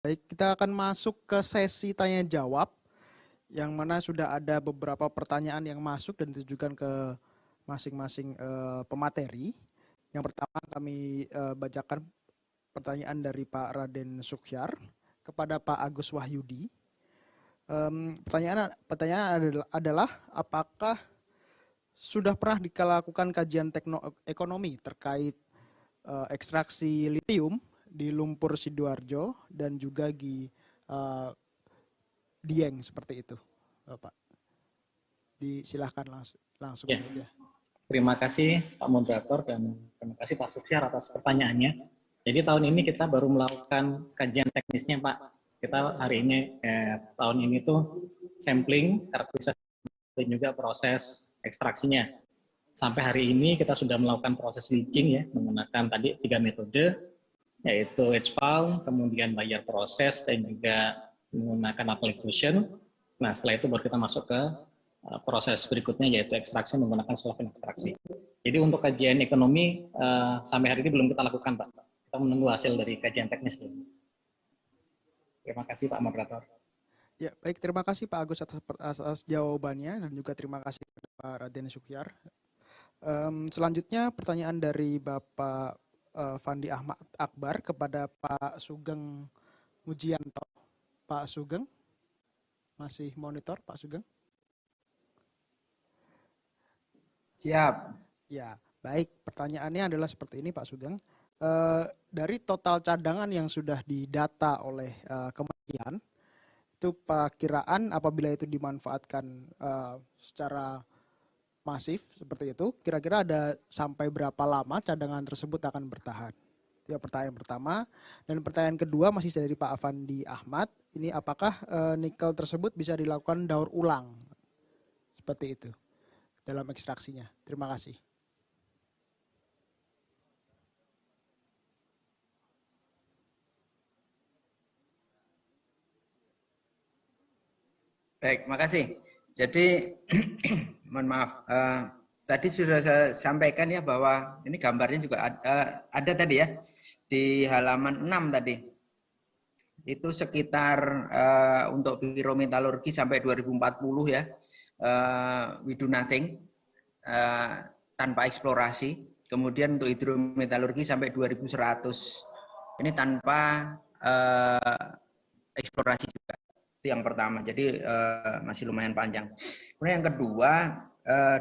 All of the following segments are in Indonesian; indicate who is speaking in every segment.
Speaker 1: Baik, kita akan masuk ke sesi tanya jawab, yang mana sudah ada beberapa pertanyaan yang masuk dan ditujukan ke masing-masing pemateri. Yang pertama kami bacakan pertanyaan dari Pak Raden Sukyar kepada Pak Agus Wahyudi. Pertanyaan adalah apakah sudah pernah dilakukan kajian ekonomi terkait ekstraksi litium di lumpur Sidoarjo dan juga di Dieng seperti itu, Bapak. Disilahkan langsung
Speaker 2: ya.
Speaker 1: saja.
Speaker 2: Terima kasih Pak Moderator dan terima kasih Pak Sukyar atas pertanyaannya. Jadi tahun ini kita baru melakukan kajian teknisnya Pak. Kita hari ini tahun ini tuh sampling, karakterisasi dan juga proses ekstraksinya. Sampai hari ini kita sudah melakukan proses leaching ya menggunakan tadi 3 metode, yaitu HPAL, kemudian Bayer proses dan juga menggunakan application. Nah setelah itu baru kita masuk ke proses berikutnya yaitu ekstraksi menggunakan solvent ekstraksi. Jadi untuk kajian ekonomi sampai hari ini belum kita lakukan Pak. Kita menunggu hasil dari kajian teknis. Terima kasih Pak Moderator.
Speaker 1: Ya, baik, terima kasih Pak Agus atas jawabannya dan juga terima kasih kepada Pak Raden Sukyar. Selanjutnya pertanyaan dari Bapak Fandi Ahmad Akbar kepada Pak Sugeng Mujianto. Pak Sugeng, masih monitor Pak Sugeng?
Speaker 3: Siap.
Speaker 1: Ya, baik. Pertanyaannya adalah seperti ini Pak Sugeng. Dari total cadangan yang sudah didata oleh kementerian, itu perkiraan apabila itu dimanfaatkan secara masif seperti itu, kira-kira ada sampai berapa lama cadangan tersebut akan bertahan? Itu pertanyaan pertama. Dan pertanyaan kedua masih dari Pak Afandi Ahmad, ini apakah nikel tersebut bisa dilakukan daur ulang? Seperti itu dalam ekstraksinya. Terima kasih.
Speaker 3: Baik, makasih. Jadi, mohon maaf, tadi sudah saya sampaikan ya bahwa ini gambarnya juga ada tadi ya, di halaman 6 tadi. Itu sekitar untuk pirometalurgi sampai 2040 ya, we do nothing, tanpa eksplorasi. Kemudian untuk hidrometalurgi sampai 2100. Ini tanpa eksplorasi juga. Itu yang pertama, jadi masih lumayan panjang. Kemudian yang kedua,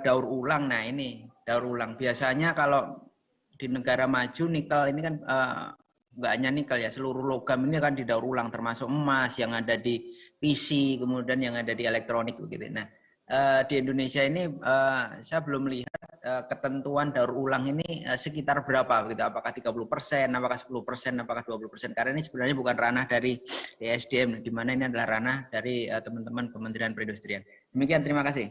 Speaker 3: daur ulang. Nah ini daur ulang biasanya kalau di negara maju nikel ini kan nggak hanya nikel ya, seluruh logam ini kan didaur ulang, termasuk emas yang ada di PC, kemudian yang ada di elektronik begitu. Nah di Indonesia ini saya belum melihat ketentuan daur ulang ini sekitar berapa begitu, apakah 30%, apakah 10%, apakah 20%, karena ini sebenarnya bukan ranah dari ESDM, di mana ini adalah ranah dari teman-teman Kementerian Perindustrian. Demikian, terima kasih.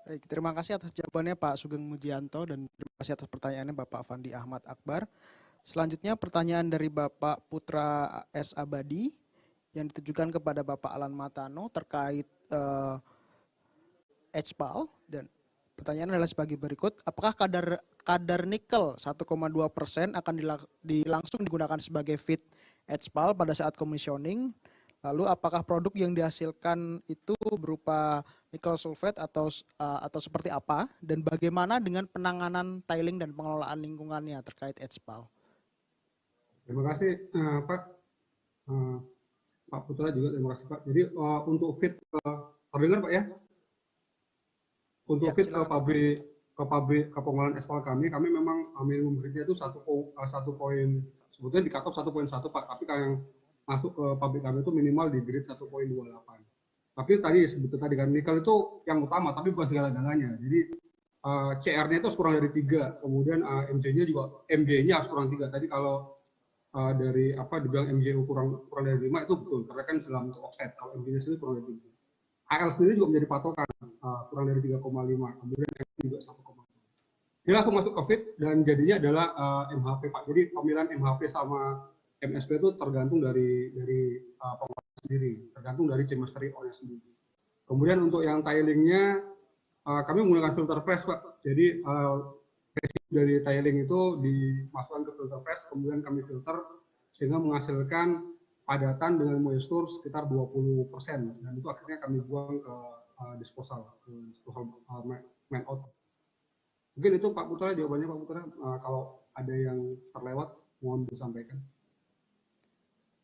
Speaker 1: Baik, terima kasih atas jawabannya Pak Sugeng Mujianto dan terima kasih atas pertanyaannya Bapak Fandi Ahmad Akbar. Selanjutnya pertanyaan dari Bapak Putra S. Abadi yang ditujukan kepada Bapak Alan Matano terkait HPAL, dan pertanyaan adalah sebagai berikut: apakah kadar nikel 1,2% akan langsung digunakan sebagai feed HPAL pada saat commissioning? Lalu apakah produk yang dihasilkan itu berupa nikel sulfate atau seperti apa? Dan bagaimana dengan penanganan tiling dan pengelolaan lingkungannya terkait HPAL?
Speaker 4: Terima kasih Pak. Pak Putra juga terima kasih Pak. Jadi untuk feed terdengar Pak ya? Untuk feed ke pabrik pengolahan HPAL kami memang minimum grade-nya itu 1 poin, sebetulnya di cut-off 1.1 Pak, tapi kalau yang masuk ke pabrik kami itu minimal di grade 1.28. Tapi tadi sebetulnya tadi kan nikel itu yang utama, tapi bukan segala-galanya. Jadi CR-nya itu harus kurang dari 3, kemudian MJ-nya juga, MG-nya harus kurang 3. Tadi kalau dari dibilang MGU kurang dari 5 itu betul, karena kan dalam untuk offset. Kalau MG-nya sendiri kurang dari 3. AL sendiri juga menjadi patokan, kurang dari 3,5, kemudian M juga 1,5. Dia langsung masuk ke feed dan jadinya adalah MHP Pak. Jadi pemilihan MHP sama MSP itu tergantung dari pengolahan sendiri, tergantung dari chemistry ore sendiri. Kemudian untuk yang tilingnya, kami menggunakan filter press Pak. Jadi residu dari tiling itu dimasukkan ke filter press, kemudian kami filter sehingga menghasilkan padatan dengan moisture sekitar 20%, dan itu akhirnya kami buang ke disposal main out. Mungkin itu Pak Putra jawabannya, Pak Putra. Kalau ada yang terlewat mohon disampaikan.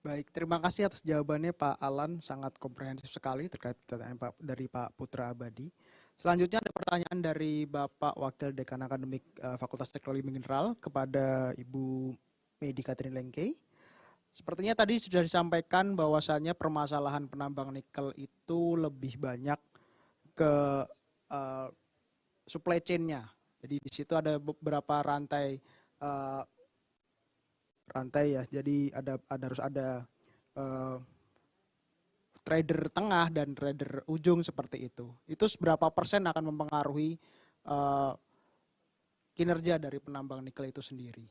Speaker 1: Baik, terima kasih atas jawabannya Pak Alan, sangat komprehensif sekali terkait pertanyaan dari Pak Putra Abadi. Selanjutnya ada pertanyaan dari Bapak Wakil Dekan Akademik Fakultas Teknologi Mineral kepada Ibu Medi Katrin Lengkei. Sepertinya tadi sudah disampaikan bahwasannya permasalahan penambang nikel itu lebih banyak ke supply chain-nya. Jadi di situ ada beberapa rantai ya. Jadi harus ada trader tengah dan trader ujung seperti itu. Itu seberapa persen akan mempengaruhi kinerja dari penambang nikel itu sendiri.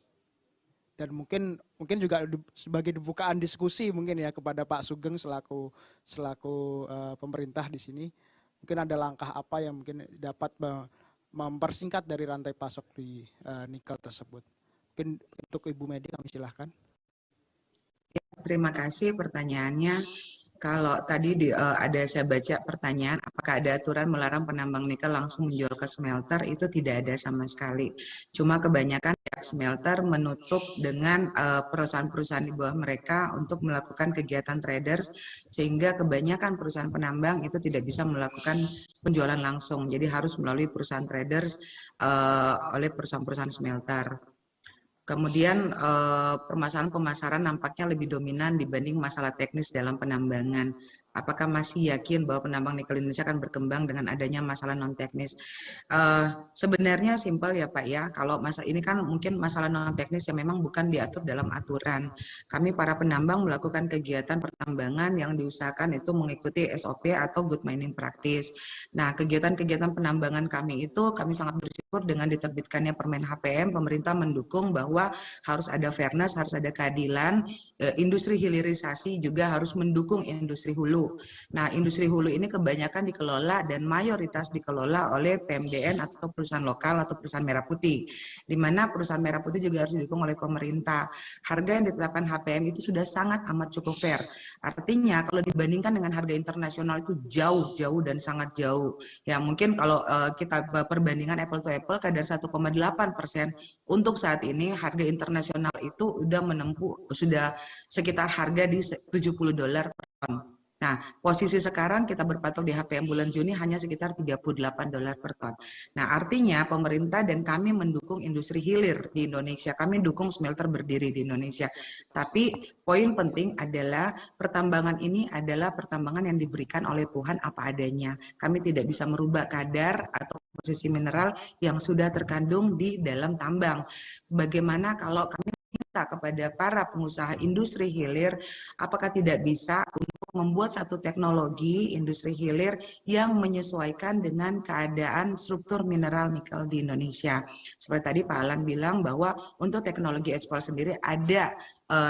Speaker 1: Dan mungkin juga sebagai pembukaan diskusi mungkin ya kepada Pak Sugeng selaku pemerintah di sini, mungkin ada langkah apa yang mungkin dapat mempersingkat dari rantai pasok di nikel tersebut. Mungkin untuk Ibu Medi kami silahkan.
Speaker 5: Ya, terima kasih pertanyaannya. Kalau tadi ada saya baca pertanyaan, apakah ada aturan melarang penambang nikel langsung menjual ke smelter? Itu tidak ada sama sekali. Cuma kebanyakan pihak smelter menutup dengan perusahaan-perusahaan di bawah mereka untuk melakukan kegiatan traders, sehingga kebanyakan perusahaan penambang itu tidak bisa melakukan penjualan langsung. Jadi harus melalui perusahaan traders oleh perusahaan-perusahaan smelter. Kemudian permasalahan pemasaran nampaknya lebih dominan dibanding masalah teknis dalam penambangan. Apakah masih yakin bahwa penambang nikel Indonesia akan berkembang dengan adanya masalah non teknis? Sebenarnya simpel ya Pak ya. Kalau ini kan mungkin masalah non teknis yang memang bukan diatur dalam aturan. Kami para penambang melakukan kegiatan pertambangan yang diusahakan itu mengikuti SOP atau good mining practice. Nah, kegiatan-kegiatan penambangan kami itu kami sangat bersyukur dengan diterbitkannya Permen HPM, pemerintah mendukung bahwa harus ada fairness, harus ada keadilan. Industri hilirisasi juga harus mendukung industri hulu. Nah, industri hulu ini kebanyakan dikelola dan mayoritas dikelola oleh PMDN atau perusahaan lokal atau perusahaan merah putih. Di mana perusahaan merah putih juga harus didukung oleh pemerintah. Harga yang ditetapkan HPM itu sudah sangat amat cukup fair. Artinya kalau dibandingkan dengan harga internasional itu jauh dan sangat jauh. Ya, mungkin kalau kita perbandingan apple to apple kadar 1,8% untuk saat ini harga internasional itu sudah sekitar harga di $70 per ton. Nah, posisi sekarang kita berpatok di HPM bulan Juni hanya sekitar $38 per ton. Nah, artinya pemerintah dan kami mendukung industri hilir di Indonesia. Kami dukung smelter berdiri di Indonesia. Tapi poin penting adalah pertambangan ini adalah pertambangan yang diberikan oleh Tuhan apa adanya. Kami tidak bisa merubah kadar atau posisi mineral yang sudah terkandung di dalam tambang. Bagaimana kalau kami minta kepada para pengusaha industri hilir, apakah tidak bisa untuk membuat satu teknologi industri hilir yang menyesuaikan dengan keadaan struktur mineral nikel di Indonesia. Seperti tadi Pak Alan bilang bahwa untuk teknologi ekspor sendiri ada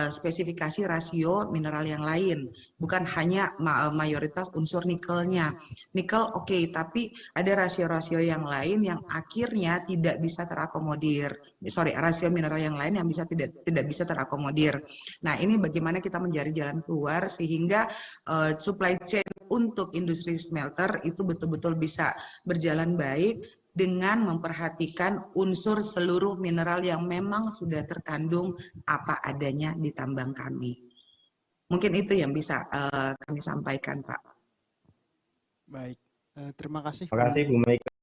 Speaker 5: spesifikasi rasio mineral yang lain, bukan hanya mayoritas unsur nikelnya. Nikel oke, tapi ada rasio-rasio yang lain yang akhirnya tidak bisa terakomodir. Rasio mineral yang lain yang tidak bisa terakomodir. Nah, ini bagaimana kita mencari jalan keluar sehingga supply chain untuk industri smelter itu betul-betul bisa berjalan baik dengan memperhatikan unsur seluruh mineral yang memang sudah terkandung apa adanya di tambang kami. Mungkin itu yang bisa kami sampaikan, Pak.
Speaker 1: Baik, terima kasih.
Speaker 6: Terima kasih Bu Mega.